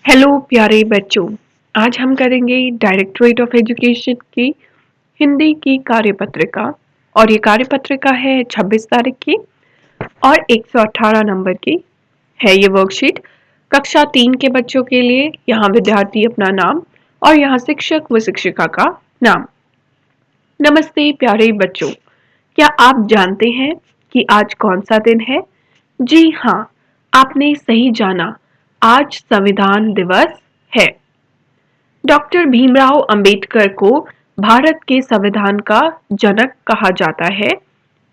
Hello प्यारे बच्चों। आज हम करेंगे डायरेक्टरेट ऑफ एजुकेशन की हिंदी की कार्यपत्रिका। और ये कार्यपत्रिका है 26 तारीख की और 118 नंबर की है। ये वर्कशीट कक्षा 3 के बच्चों के लिए। यहाँ विद्यार्थी अपना नाम और यहाँ शिक्षक व शिक्षिका का नाम। नमस्ते प्यारे बच्चों, क्या आप जानते हैं कि आज कौन सा दिन है? जी हाँ, आपने सही जाना, आज संविधान दिवस है। डॉक्टर भीमराव अंबेडकर को भारत के संविधान का जनक कहा जाता है।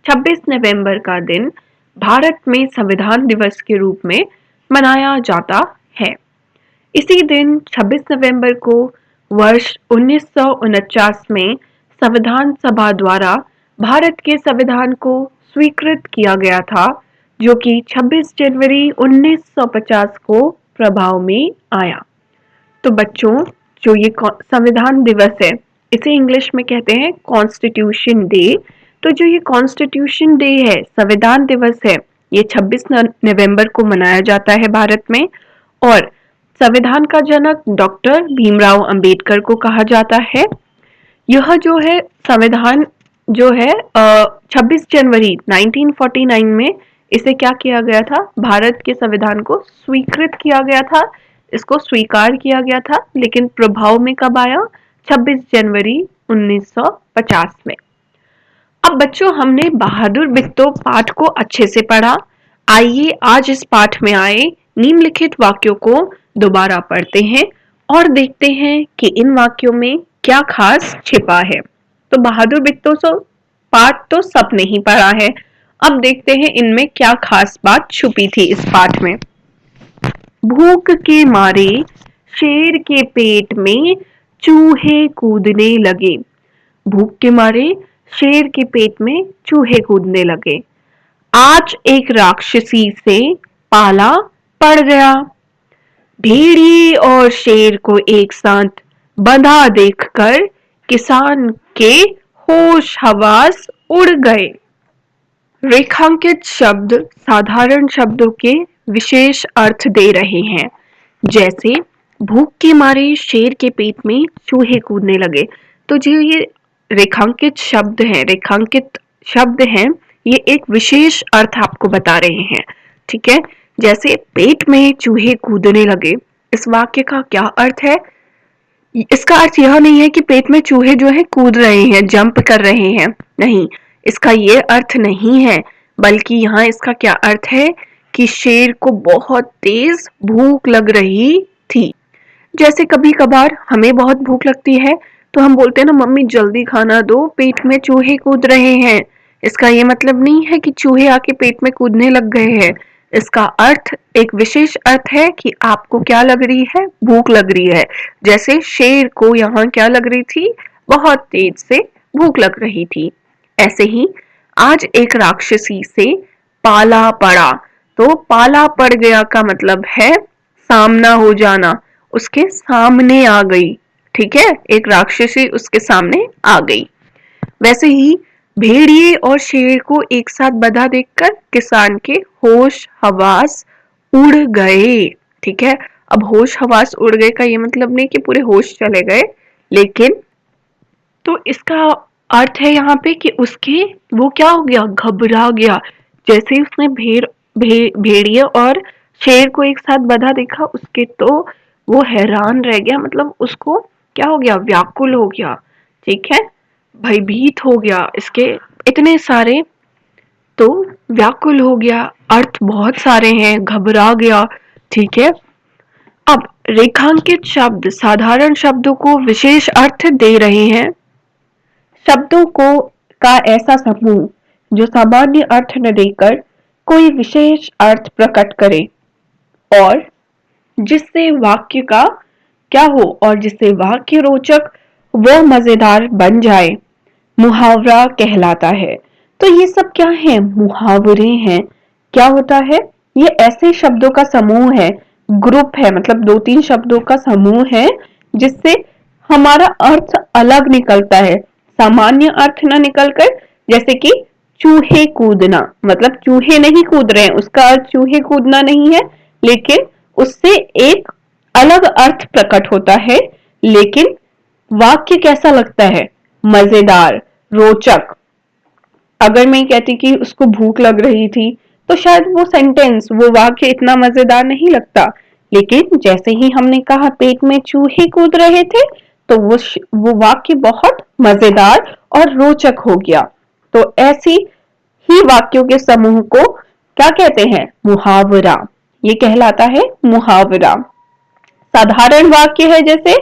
26 नवंबर का दिन भारत में संविधान दिवस के रूप में मनाया जाता है। इसी दिन 26 नवंबर को वर्ष 1949 में संविधान सभा द्वारा भारत के संविधान को स्वीकृत किया गया था, जो कि 26 जनवरी 1950 को प्रभाव में आया। तो बच्चों, जो ये संविधान दिवस है, इसे इंग्लिश में कहते हैं कॉन्स्टिट्यूशन डे। तो जो ये कॉन्स्टिट्यूशन डे है, संविधान दिवस है, ये 26 नवंबर को मनाया जाता है भारत में। और संविधान का जनक डॉक्टर भीमराव अंबेडकर को कहा जाता है। यह जो है संविधान जो है 26 जनवरी 1949 में इसे क्या किया गया था? भारत के संविधान को स्वीकृत किया गया था, इसको स्वीकार किया गया था। लेकिन प्रभाव में कब आया? 26 जनवरी 1950 में। अब बच्चों, हमने बहादुर बिट्टो पाठ को अच्छे से पढ़ा। आइए आज इस पाठ में आए निम्नलिखित वाक्यों को दोबारा पढ़ते हैं और देखते हैं कि इन वाक्यों में क्या खास छिपा है। तो बहादुर बिट्टो पाठ तो सबने ही पढ़ा है। अब देखते हैं इनमें क्या खास बात छुपी थी इस पाठ में। भूख के मारे शेर के पेट में चूहे कूदने लगे। भूख के मारे शेर के पेट में चूहे कूदने लगे। आज एक राक्षसी से पाला पड़ गया। भेड़िए और शेर को एक साथ बंधा देखकर किसान के होश हवास उड़ गए। रेखांकित शब्द साधारण शब्दों के विशेष अर्थ दे रहे हैं। जैसे भूख के मारे शेर के पेट में चूहे कूदने लगे। तो जो ये रेखांकित शब्द हैं, ये एक विशेष अर्थ आपको बता रहे हैं। ठीक है, जैसे पेट में चूहे कूदने लगे, इस वाक्य का क्या अर्थ है? इसका अर्थ यह नहीं है कि पेट में चूहे जो है कूद रहे हैं, जंप कर रहे हैं। नहीं, इसका ये अर्थ नहीं है, बल्कि यहाँ इसका क्या अर्थ है कि शेर को बहुत तेज भूख लग रही थी। जैसे कभी कभार हमें बहुत भूख लगती है तो हम बोलते हैं ना, मम्मी जल्दी खाना दो, पेट में चूहे कूद रहे हैं। इसका ये मतलब नहीं है कि चूहे आके पेट में कूदने लग गए हैं। इसका अर्थ, एक विशेष अर्थ है कि आपको क्या लग रही है? भूख लग रही है। जैसे शेर को यहाँ क्या लग रही थी? बहुत तेज से भूख लग रही थी। ऐसे ही आज एक राक्षसी से पाला पड़ा। तो पाला पड़ गया का मतलब है सामना हो जाना, उसके सामने आ गई। ठीक है, एक राक्षसी उसके सामने आ गई। वैसे ही भेड़िए और शेर को एक साथ बंधा देखकर किसान के होश हवास उड़ गए। ठीक है, अब होश हवास उड़ गए का ये मतलब नहीं कि पूरे होश चले गए, लेकिन तो इसका अर्थ है यहाँ पे कि उसके वो क्या हो गया? घबरा गया। जैसे ही उसने भेड़िए और शेर को एक साथ बंधा देखा, उसके तो वो हैरान रह गया, मतलब उसको क्या हो गया? व्याकुल हो गया। ठीक है, भयभीत हो गया। इसके इतने सारे, तो व्याकुल हो गया, अर्थ बहुत सारे हैं, घबरा गया। ठीक है, अब रेखांकित शब्द साधारण शब्दों को विशेष अर्थ दे रहे हैं। शब्दों को का ऐसा समूह जो सामान्य अर्थ न देकर कोई विशेष अर्थ प्रकट करे और जिससे वाक्य का क्या हो, और जिससे वाक्य रोचक व मजेदार बन जाए, मुहावरा कहलाता है। तो ये सब क्या है? मुहावरे हैं। क्या होता है? ये ऐसे शब्दों का समूह है, ग्रुप है, मतलब 2-3 शब्दों का समूह है, जिससे हमारा अर्थ अलग निकलता है, सामान्य अर्थ ना निकलकर। जैसे कि चूहे कूदना, मतलब चूहे नहीं कूद रहे हैं, उसका अर्थ चूहे कूदना नहीं है, लेकिन उससे एक अलग अर्थ प्रकट होता है, लेकिन वाक्य कैसा लगता है? मजेदार, रोचक। अगर मैं कहती कि उसको भूख लग रही थी तो शायद वो सेंटेंस, वो वाक्य इतना मजेदार नहीं लगता, लेकिन जैसे ही हमने कहा पेट में चूहे कूद रहे थे तो वो वाक्य बहुत मजेदार और रोचक हो गया। तो ऐसी ही वाक्यों के समूह को क्या कहते हैं? मुहावरा। ये कहलाता है मुहावरा। साधारण वाक्य है जैसे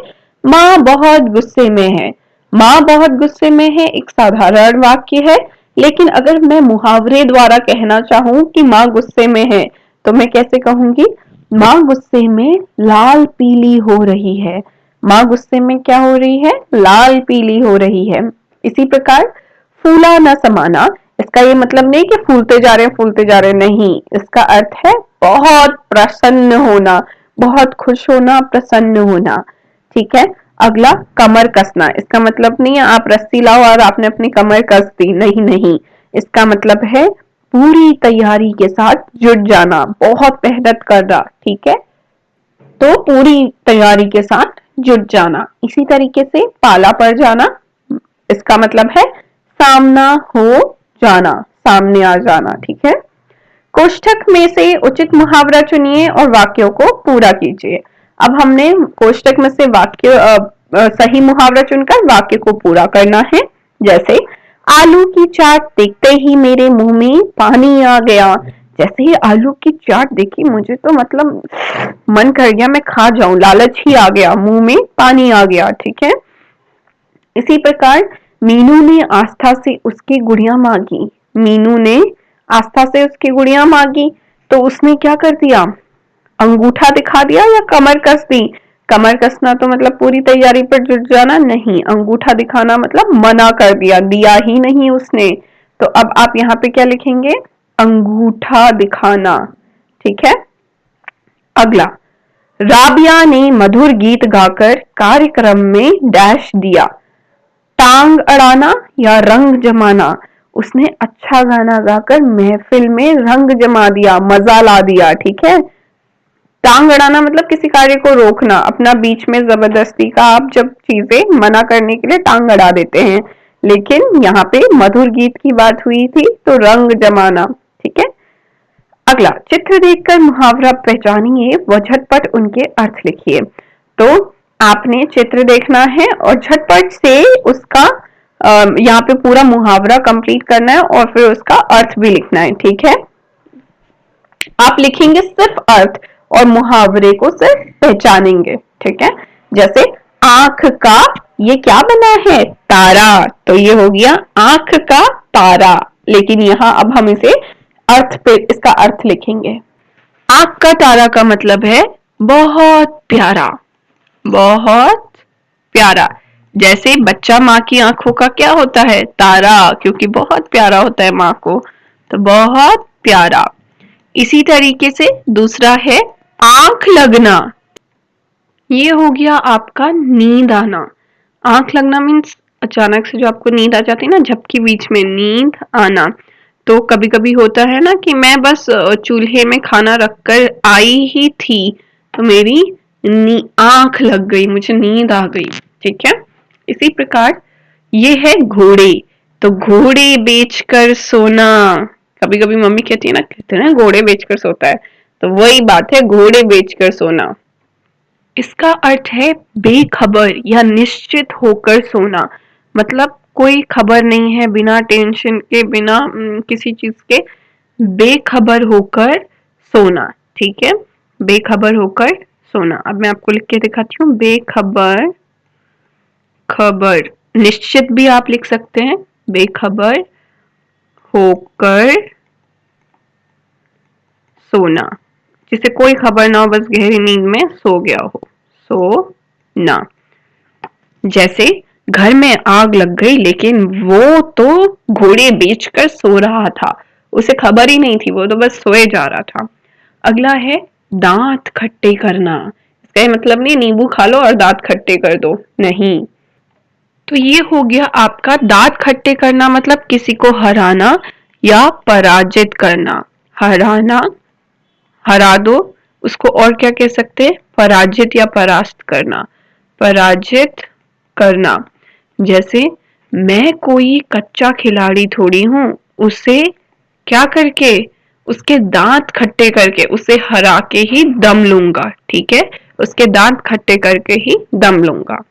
माँ बहुत गुस्से में है। माँ बहुत गुस्से में है एक साधारण वाक्य है, लेकिन अगर मैं मुहावरे द्वारा कहना चाहूं कि माँ गुस्से में है तो मैं कैसे कहूंगी? माँ गुस्से में लाल पीली हो रही है। माँ गुस्से में क्या हो रही है? लाल पीली हो रही है। इसी प्रकार फूला न समाना, इसका ये मतलब नहीं कि फूलते जा रहे हैं फूलते जा रहे हैं, नहीं, इसका अर्थ है बहुत प्रसन्न होना, बहुत खुश होना, प्रसन्न होना। ठीक है। अगला कमर कसना, इसका मतलब नहीं है आप रस्सी लाओ और आपने अपनी कमर कस दी, नहीं नहीं, इसका मतलब है पूरी तैयारी के साथ जुट जाना, बहुत मेहनत करना। ठीक है, तो पूरी तैयारी के साथ जुट जाना। इसी तरीके से पाला पड़ जाना, इसका मतलब है सामना हो जाना, सामने आ जाना। ठीक है। कोष्ठक में से उचित मुहावरा चुनिए और वाक्यों को पूरा कीजिए। अब हमने कोष्ठक में से सही मुहावरा चुनकर वाक्य को पूरा करना है। जैसे आलू की चाट देखते ही मेरे मुंह में पानी आ गया। जैसे ही आलू की चाट देखी मुझे तो मतलब मन कर गया मैं खा जाऊं, लालच ही आ गया, मुंह में पानी आ गया। ठीक है। इसी प्रकार मीनू ने आस्था से उसकी गुड़िया मांगी। मीनू ने आस्था से उसकी गुड़िया मांगी तो उसने क्या कर दिया? अंगूठा दिखा दिया या कमर कस दी? कमर कसना तो मतलब पूरी तैयारी पर जुट जाना, नहीं, अंगूठा दिखाना मतलब मना कर दिया, दिया ही नहीं उसने। तो अब आप यहाँ पे क्या लिखेंगे? अंगूठा दिखाना। ठीक है। अगला, राबिया ने मधुर गीत गाकर कार्यक्रम में डैश दिया। टांग अड़ाना या रंग जमाना, उसने अच्छा गाना गाकर महफिल में रंग जमा दिया, मजा ला दिया। ठीक है। टांग अड़ाना मतलब किसी कार्य को रोकना, अपना बीच में जबरदस्ती का आप जब चीजें मना करने के लिए टांग अड़ा देते हैं, लेकिन यहाँ पे मधुर गीत की बात हुई थी तो रंग जमाना। ठीक है। अगला, चित्र देखकर मुहावरा पहचानिए व झटपट उनके अर्थ लिखिए। तो आपने चित्र देखना है और झटपट से उसका यहाँ पे पूरा मुहावरा कंप्लीट करना है और फिर उसका अर्थ भी लिखना है। ठीक है। आप लिखेंगे सिर्फ अर्थ और मुहावरे को सिर्फ पहचानेंगे। ठीक है। जैसे आंख का ये क्या बना है? तारा। तो ये हो गया आंख का तारा, लेकिन यहाँ अब हम इसे अर्थ पे इसका अर्थ लिखेंगे। आंख का तारा का मतलब है बहुत प्यारा, बहुत प्यारा। जैसे बच्चा माँ की आंखों का क्या होता है? तारा, क्योंकि बहुत प्यारा होता है माँ को, तो बहुत प्यारा। इसी तरीके से दूसरा है आंख लगना। ये हो गया आपका नींद आना। आंख लगना मीन्स अचानक से जो आपको नींद आ जाती है ना, झपकी बीच में नींद आना। तो कभी कभी होता है ना कि मैं बस चूल्हे में खाना रखकर आई ही थी तो मेरी आंख लग गई, मुझे नींद आ गई। ठीक है। इसी प्रकार ये है घोड़े। तो घोड़े बेचकर सोना, कभी कभी मम्मी कहती है ना, कहते हैं ना घोड़े बेचकर सोता है, तो वही बात है, घोड़े बेचकर सोना। इसका अर्थ है बेखबर या निश्चित होकर सोना, मतलब कोई खबर नहीं है, बिना टेंशन के, बिना किसी चीज के, बेखबर होकर सोना। ठीक है। बेखबर होकर सोना। अब मैं आपको लिख के दिखाती हूँ। बेखबर, खबर, निश्चित भी आप लिख सकते हैं, बेखबर होकर सोना, जिसे कोई खबर ना हो, बस गहरी नींद में सो गया हो, सोना। जैसे घर में आग लग गई लेकिन वो तो घोड़े बेचकर सो रहा था, उसे खबर ही नहीं थी, वो तो बस सोए जा रहा था। अगला है दांत खट्टे करना। इसका मतलब नहीं नींबू खा लो और दांत खट्टे कर दो, नहीं। तो ये हो गया आपका दांत खट्टे करना, मतलब किसी को हराना या पराजित करना। हराना, हरा दो, उसको और क्या कह सकते हैं? पराजित या परास्त करना, पराजित करना। जैसे मैं कोई कच्चा खिलाड़ी थोड़ी हूँ, उसे क्या करके, उसके दांत खट्टे करके उसे हरा के ही दम लूंगा। ठीक है, उसके दांत खट्टे करके ही दम लूंगा।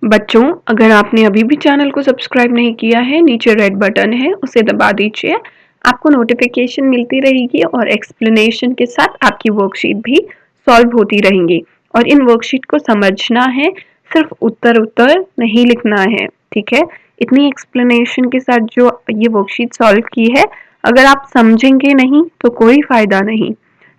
बच्चों, अगर आपने अभी भी चैनल को सब्सक्राइब नहीं किया है, नीचे रेड बटन है, उसे दबा दीजिए। आपको नोटिफिकेशन मिलती रहेगी और एक्सप्लेनेशन के साथ आपकी वर्कशीट भी सॉल्व होती रहेंगी। और इन वर्कशीट को समझना है, सिर्फ उत्तर उत्तर नहीं लिखना है। ठीक है, इतनी एक्सप्लेनेशन के साथ जो ये वर्कशीट सॉल्व की है, अगर आप समझेंगे नहीं तो कोई फायदा नहीं।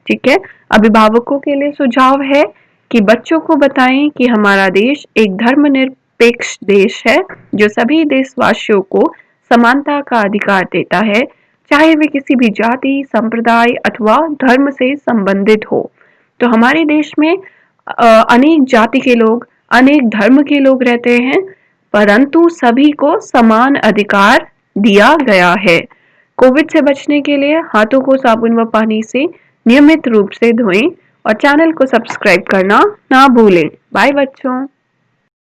ठीक है, अभिभावकों के लिए सुझाव है कि बच्चों को बताएं कि हमारा देश एक धर्मनिरपेक्ष देश है जो सभी देशवासियों को समानता का अधिकार देता है, चाहे वे किसी भी जाति, संप्रदाय अथवा धर्म से संबंधित हो। तो हमारे देश में अनेक जाति के लोग, अनेक धर्म के लोग रहते हैं, परंतु सभी को समान अधिकार दिया गया है। कोविड से बचने के लिए हाथों को साबुन व पानी से नियमित रूप से धोएं और चैनल को सब्सक्राइब करना ना भूलें। बाय बच्चों।